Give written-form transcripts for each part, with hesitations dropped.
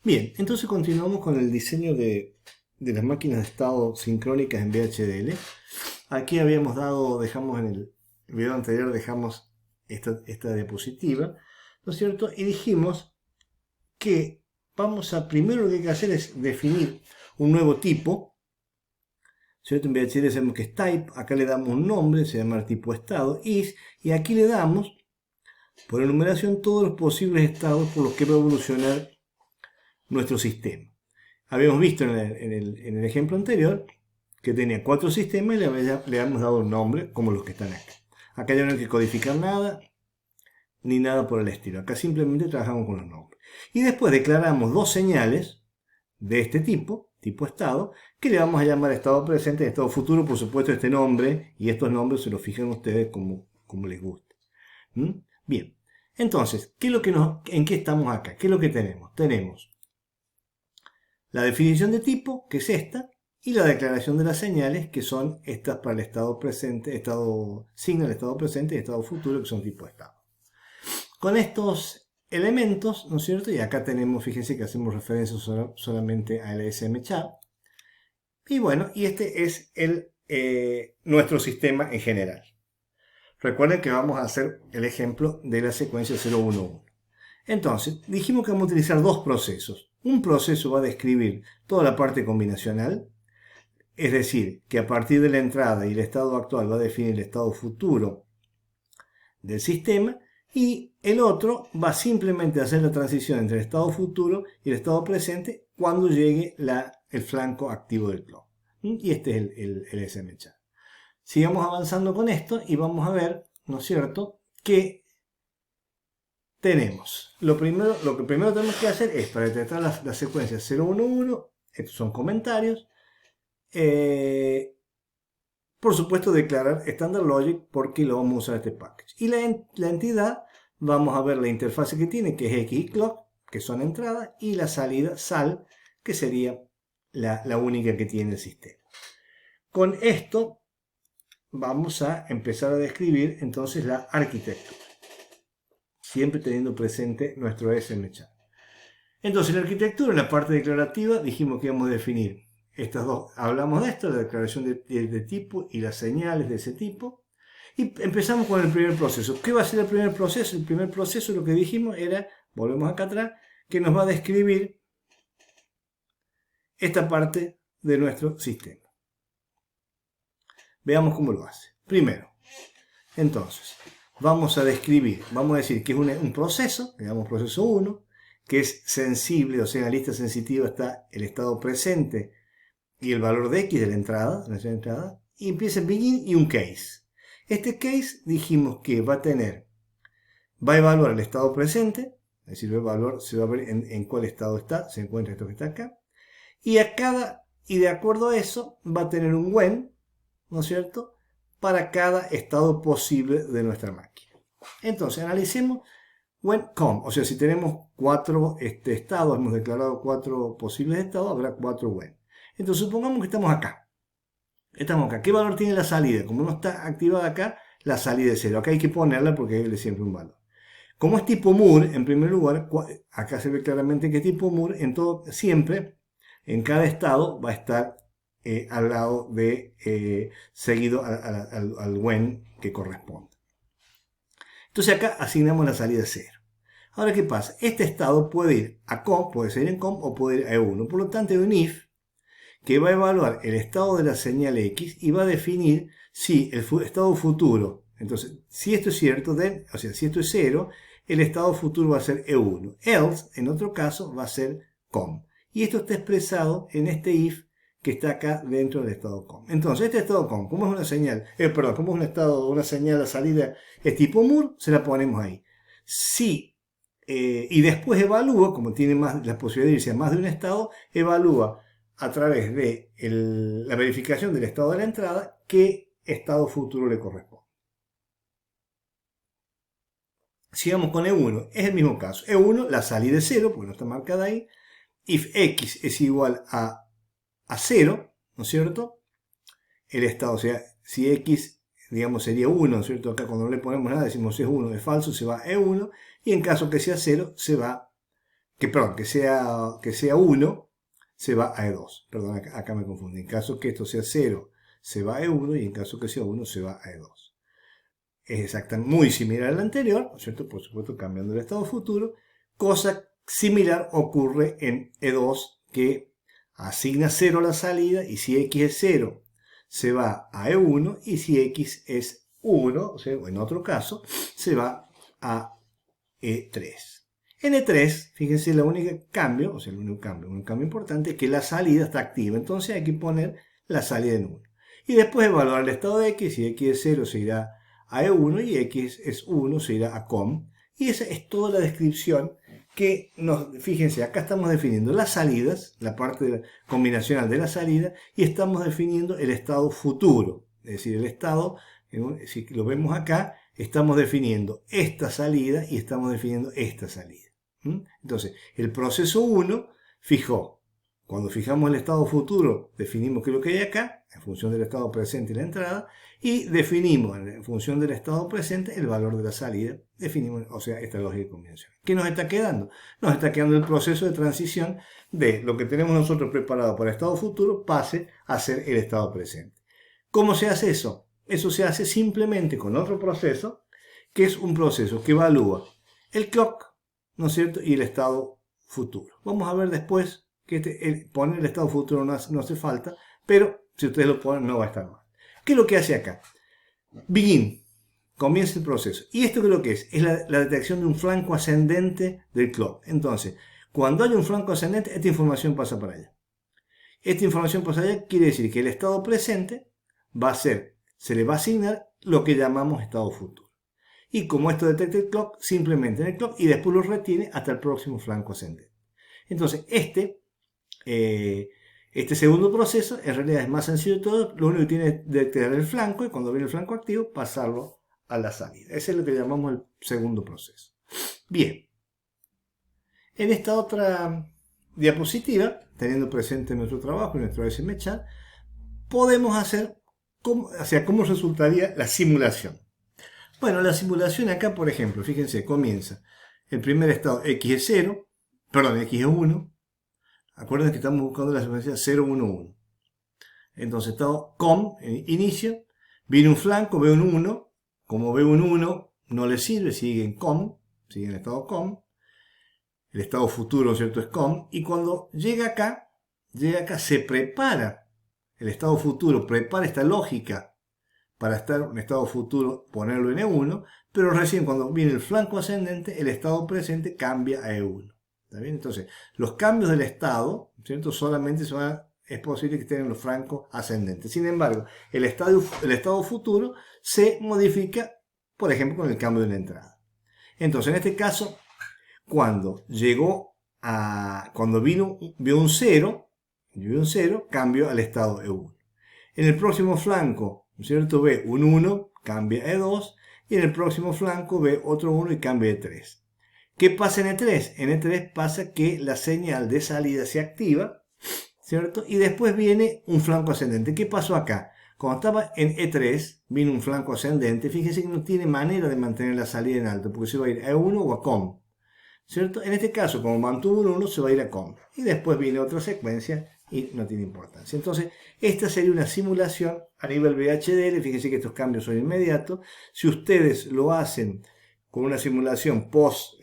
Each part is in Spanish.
Bien, entonces continuamos con el diseño de las máquinas de estado sincrónicas en VHDL. Aquí dejamos en el video anterior, dejamos esta diapositiva, ¿no es cierto? Y dijimos que primero lo que hay que hacer es definir un nuevo tipo, ¿cierto? En VHDL sabemos que es type, acá le damos un nombre, se llama el tipo estado, is, y aquí le damos, por enumeración, todos los posibles estados por los que va a evolucionar nuestro sistema. Habíamos visto en el ejemplo anterior que tenía 4 sistemas y le habíamos dado un nombre como los que están acá. Acá ya no hay que codificar nada, ni nada por el estilo. Acá simplemente trabajamos con los nombres. Y después declaramos 2 señales de este tipo estado, que le vamos a llamar estado presente y estado futuro. Por supuesto, este nombre y estos nombres se los fijan ustedes como les guste. Bien, entonces, ¿en qué estamos acá? ¿Qué es lo que tenemos? Tenemos la definición de tipo, que es esta, y la declaración de las señales, que son estas para el estado presente, estado signal, estado presente y estado futuro, que son tipo estado. Con estos elementos, ¿no es cierto? Y acá tenemos, fíjense que hacemos referencia solamente a LSM-chat. Y bueno, y este es nuestro sistema en general. Recuerden que vamos a hacer el ejemplo de la secuencia 011. Entonces, dijimos que vamos a utilizar 2 procesos. Un proceso va a describir toda la parte combinacional, es decir, que a partir de la entrada y el estado actual va a definir el estado futuro del sistema, y el otro va simplemente a hacer la transición entre el estado futuro y el estado presente cuando llegue el flanco activo del clock. Y este es el SMChat. Sigamos avanzando con esto y vamos a ver, ¿no es cierto?, que tenemos. Lo que primero tenemos que hacer es, para detectar la secuencia 011, estos son comentarios, por supuesto declarar Standard Logic porque lo vamos a usar este package. Y la entidad, vamos a ver la interfase que tiene, que es X y clock, que son entradas, y la salida sal, que sería la única que tiene el sistema. Con esto vamos a empezar a describir entonces la arquitectura, siempre teniendo presente nuestro SMChat. Entonces, la arquitectura, en la parte declarativa, dijimos que íbamos a definir estas dos. Hablamos de esto, la declaración de tipo y las señales de ese tipo. Y empezamos con el primer proceso. ¿Qué va a ser el primer proceso? El primer proceso, lo que dijimos era, volvemos acá atrás, que nos va a describir esta parte de nuestro sistema. Veamos cómo lo hace. Primero, entonces, vamos a decir que es un proceso, digamos proceso 1, que es sensible, o sea, en la lista sensitiva está el estado presente y el valor de X de la entrada, y empieza el begin y un case. Este case dijimos que va a evaluar el estado presente, es decir, se va a ver en cuál estado se encuentra esto que está acá, y de acuerdo a eso va a tener un when, ¿no es cierto?, para cada estado posible de nuestra máquina. Entonces, analicemos when com, o sea, si tenemos 4 estados, hemos declarado 4 posibles estados, habrá 4 when. Entonces, supongamos que estamos acá. ¿Qué valor tiene la salida? Como no está activada acá, la salida es 0. Acá hay que ponerla porque hay siempre un valor. Como es tipo Moore, en primer lugar, acá se ve claramente que es tipo Moore, siempre, en cada estado, va a estar al lado seguido al when que corresponde. Entonces acá asignamos la salida 0. Ahora, ¿qué pasa? Este estado puede ir a com, puede ser en com o puede ir a E1. Por lo tanto, hay un if que va a evaluar el estado de la señal X y va a definir si el estado futuro, entonces, si esto es cierto, o sea, si esto es 0, el estado futuro va a ser E1. Else, en otro caso, va a ser com. Y esto está expresado en este if que está acá dentro del estado com. Entonces, este estado com, como es una señal, como es una señal de salida es tipo Moore, se la ponemos ahí. Y después evalúa, como tiene la posibilidad de irse a más de un estado, evalúa a través de la verificación del estado de la entrada qué estado futuro le corresponde. Sigamos con E1, es el mismo caso. E1, la salida es 0, porque no está marcada ahí. If X es igual a 0, ¿no es cierto? El estado, o sea, si X, digamos, sería 1, ¿no es cierto? Acá cuando no le ponemos nada, decimos si es 1, es falso, se va a E1. Y en caso que sea 0, se va que sea 1, se va a E2. Perdón, acá me confundí. En caso que esto sea 0, se va a E1 y en caso que sea 1, se va a E2. Es exactamente muy similar al anterior, ¿no es cierto? Por supuesto, cambiando el estado futuro. Cosa similar ocurre en E2, que asigna 0 a la salida y si X es 0, se va a E1 y si X es 1, o sea, en otro caso, se va a E3. En E3, fíjense, el único cambio importante es que la salida está activa, entonces hay que poner la salida en 1. Y después evaluar el estado de X, si X es 0 se irá a E1 y X es 1 se irá a COM. Y esa es toda la descripción que fíjense, acá estamos definiendo las salidas, la parte combinacional de la salida, y estamos definiendo el estado futuro, es decir, el estado, si lo vemos acá, estamos definiendo esta salida y estamos definiendo esta salida. Entonces, el proceso 1 fijó, cuando fijamos el estado futuro, definimos qué es lo que hay acá, en función del estado presente y la entrada, y definimos en función del estado presente el valor de la salida, definimos, o sea, esta lógica de combinación. ¿Qué nos está quedando? Nos está quedando el proceso de transición de lo que tenemos nosotros preparado para el estado futuro pase a ser el estado presente. ¿Cómo se hace eso? Eso se hace simplemente con otro proceso, que es un proceso que evalúa el clock, ¿no es cierto?, y el estado futuro. Vamos a ver después que poner el estado futuro no hace falta, pero si ustedes lo ponen no va a estar mal. ¿Qué es lo que hace acá? Begin, comienza el proceso. ¿Y esto qué es lo que es? Es la detección de un flanco ascendente del clock. Entonces, cuando hay un flanco ascendente, esta información pasa para allá. Esta información pasa allá quiere decir que el estado presente se le va a asignar lo que llamamos estado futuro. Y como esto detecta el clock, simplemente en el clock y después lo retiene hasta el próximo flanco ascendente. Entonces, este segundo proceso en realidad es más sencillo de todo. Lo único que tiene es detectar el flanco y cuando viene el flanco activo, pasarlo a la salida. Ese es lo que llamamos el segundo proceso. Bien. En esta otra diapositiva, teniendo presente nuestro trabajo y nuestro SMChat, podemos hacer cómo resultaría la simulación. Bueno, la simulación acá, por ejemplo, fíjense, comienza el primer estado X es 0, perdón, X es 1. Acuérdense que estamos buscando la secuencia 0, 1, 1. Entonces, estado COM, inicio, viene un flanco, ve un 1. Como ve un 1, no le sirve, sigue en COM, sigue en el estado COM. El estado futuro, ¿no es cierto?, es COM. Y cuando llega acá, se prepara, el estado futuro prepara esta lógica para estar en estado futuro, ponerlo en E1, pero recién cuando viene el flanco ascendente, el estado presente cambia a E1. ¿Está bien? Entonces, los cambios del estado, ¿cierto?, solamente es posible que estén en los flancos ascendentes. Sin embargo, el estado futuro se modifica, por ejemplo, con el cambio de la entrada. Entonces, en este caso, cuando vio un 0, cambio al estado E1. En el próximo flanco, ¿no es cierto?, ve un 1, cambia a E2, y en el próximo flanco ve otro 1 y cambia a E3. ¿Qué pasa en E3? En E3 pasa que la señal de salida se activa, ¿cierto? Y después viene un flanco ascendente. ¿Qué pasó acá? Cuando estaba en E3, vino un flanco ascendente. Fíjense que no tiene manera de mantener la salida en alto, porque se va a ir a E1 o a COM, ¿cierto? En este caso, como mantuvo un 1, se va a ir a COM. Y después viene otra secuencia y no tiene importancia. Entonces, esta sería una simulación a nivel VHDL. Fíjense que estos cambios son inmediatos. Si ustedes lo hacen con una simulación post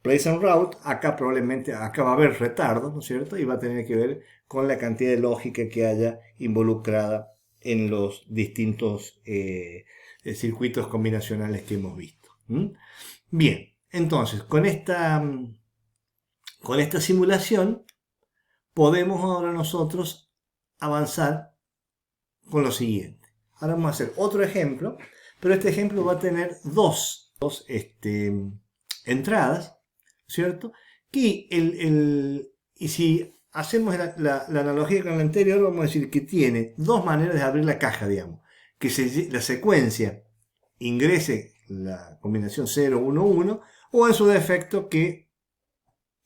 place and route, acá va a haber retardo, ¿no es cierto? Y va a tener que ver con la cantidad de lógica que haya involucrada en los distintos circuitos combinacionales que hemos visto. Bien, entonces, con esta simulación podemos ahora nosotros avanzar con lo siguiente. Ahora vamos a hacer otro ejemplo, pero este ejemplo va a tener dos entradas, ¿cierto? Y si hacemos la analogía con el anterior, vamos a decir que tiene dos maneras de abrir la caja, digamos. Que la secuencia ingrese la combinación 0, 1, 1, o en su defecto que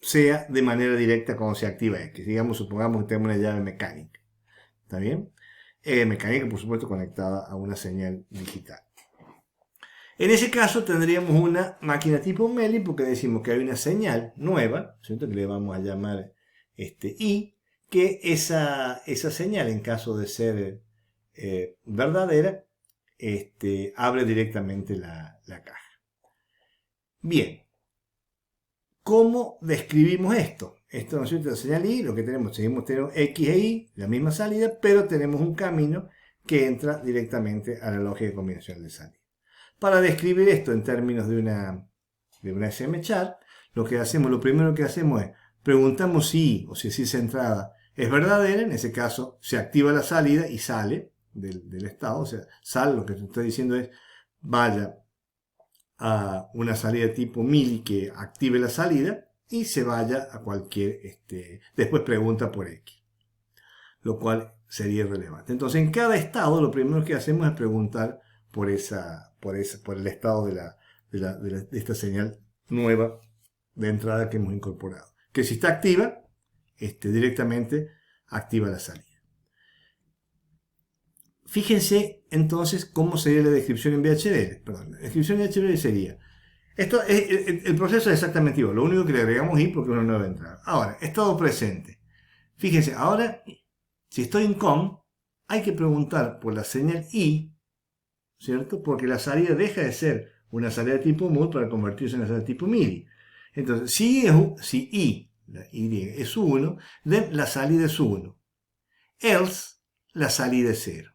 sea de manera directa cuando se activa X. Digamos, supongamos que tenemos una llave mecánica. ¿Está bien? Mecánica, por supuesto, conectada a una señal digital. En ese caso tendríamos una máquina tipo Meli porque decimos que hay una señal nueva, ¿cierto? Que le vamos a llamar I, que esa señal, en caso de ser verdadera, abre directamente la caja. Bien, ¿cómo describimos esto? Esto, ¿no es cierto? La señal I, lo que tenemos, seguimos teniendo X e Y, la misma salida, pero tenemos un camino que entra directamente a la lógica combinacional de salida. Para describir esto en términos de una SM-chart, lo primero que hacemos es preguntamos si I, o si esa entrada es verdadera. En ese caso se activa la salida y sale del estado, o sea, sale, lo que te estoy diciendo es vaya a una salida tipo mili que active la salida y se vaya a cualquier, después pregunta por X, lo cual sería irrelevante. Entonces en cada estado lo primero que hacemos es preguntar por el estado de esta señal nueva de entrada que hemos incorporado. Que si está activa, directamente activa la salida. Fíjense entonces cómo sería la descripción en VHDL. Perdón, la descripción en VHDL sería, el proceso es exactamente igual, lo único que le agregamos I porque es una nueva entrada. Ahora, estado presente. Fíjense, ahora, si estoy en COM, hay que preguntar por la señal I, ¿cierto? Porque la salida deja de ser una salida tipo MUL para convertirse en una salida tipo MIDI. Entonces, si I, la Y es 1, then la salida es 1. Else, la salida es 0.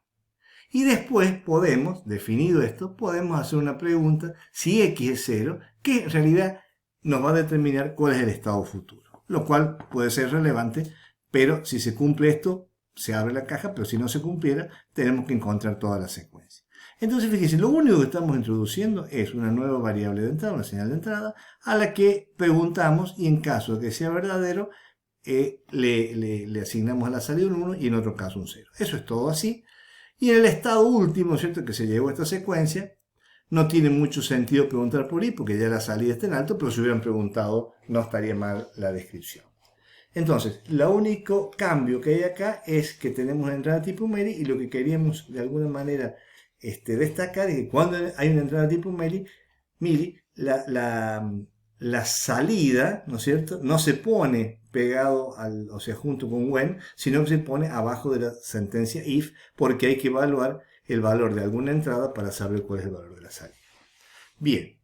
Y después podemos, definido esto, podemos hacer una pregunta si X es 0, que en realidad nos va a determinar cuál es el estado futuro. Lo cual puede ser relevante, pero si se cumple esto, se abre la caja, pero si no se cumpliera, tenemos que encontrar toda la secuencia. Entonces, fíjense, lo único que estamos introduciendo es una nueva variable de entrada, una señal de entrada, a la que preguntamos y en caso de que sea verdadero, le asignamos a la salida un 1 y en otro caso un 0. Eso es todo así. Y en el estado último, ¿cierto?, que se llegó a esta secuencia, no tiene mucho sentido preguntar por I porque ya la salida está en alto, pero si hubieran preguntado no estaría mal la descripción. Entonces, el único cambio que hay acá es que tenemos una entrada tipo Meli y lo que queríamos de alguna manera destacar es que cuando hay una entrada tipo Meli, la salida, ¿no es cierto?, no se pone pegado o sea, junto con when, sino que se pone abajo de la sentencia if, porque hay que evaluar el valor de alguna entrada para saber cuál es el valor de la salida. Bien.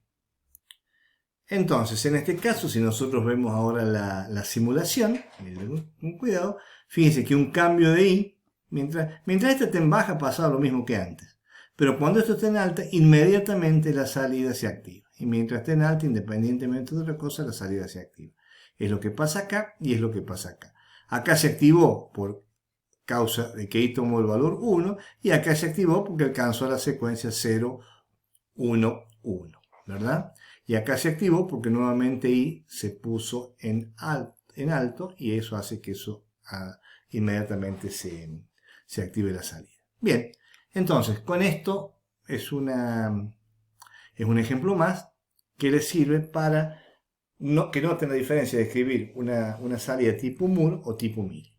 Entonces, en este caso, si nosotros vemos ahora la simulación, miren con cuidado, fíjense que un cambio de I, mientras este esté en baja, pasa lo mismo que antes. Pero cuando esto esté en alta, inmediatamente la salida se activa. Y mientras esté en alta, independientemente de otra cosa, la salida se activa. Es lo que pasa acá y es lo que pasa acá. Acá se activó por causa de que I tomó el valor 1 y acá se activó porque alcanzó la secuencia 0, 1, 1, ¿verdad? Y acá se activó porque nuevamente I se puso en alto y eso hace que eso inmediatamente se active la salida. Bien, entonces con esto es un ejemplo más que les sirve para que noten la diferencia de escribir una salida tipo MUL o tipo MIDI.